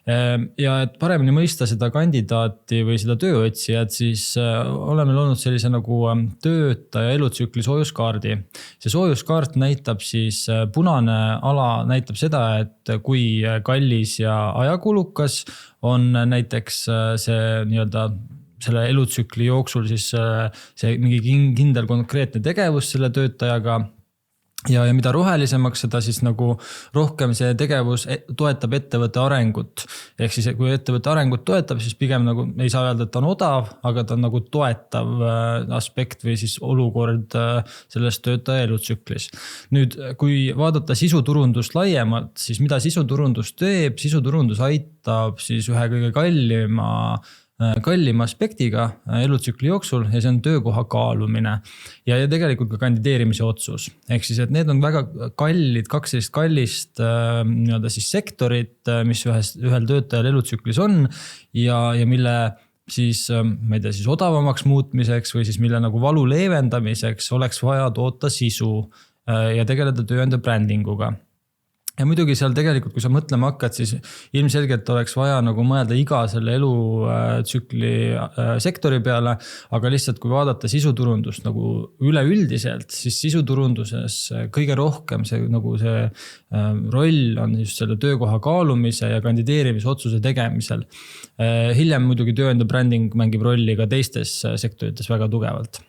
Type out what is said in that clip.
Ja et paremini mõista seda kandidaati või seda tööotsijat, siis oleme loonud sellise nagu töötaja elutsükli soojuskaardi. See soojuskaart näitab siis, punane ala näitab seda, et kui kallis ja ajakulukas on näiteks see nii-öelda selle elutsükli jooksul siis see mingi kindel konkreetne tegevus selle töötajaga. Ja mida rohelisemaks seda siis nagu rohkem see tegevus toetab ettevõtte arengut. Ehk siis kui ettevõtte arengut toetab, siis pigem nagu ei saa öelda, et ta on odav, aga ta on nagu toetav aspekt või siis olukord selles töötaja elutsüklis. Nüüd, kui vaadata sisuturundust laiemalt, siis mida sisuturundus teeb? Sisuturundus aitab siis ühe kõige kallima aspektiga elutsükli jooksul ja see on töökoha kaalumine ja tegelikult ka kandideerimise otsus. Ehk siis, et need on väga kallid, kaks sellist kallist nii-öelda siis sektorit, mis ühel töötajal elutsüklis on ja mille siis, ma ei tea, siis odavamaks muutmiseks või siis mille nagu valu leevendamiseks oleks vaja toota sisu ja tegeleda tööandja brändinguga. Ja muidugi seal tegelikult, kui sa mõtlema hakkad, siis ilmselgelt oleks vaja nagu mõelda iga selle elutsükli sektori peale, aga lihtsalt kui vaadata sisuturundust nagu üleüldiselt, siis sisuturunduses kõige rohkem see roll on just selle töökoha kaalumise ja kandideerimise otsuse tegemisel. Hiljem muidugi tööandja bränding mängib rolli ka teistes sektorites väga tugevalt.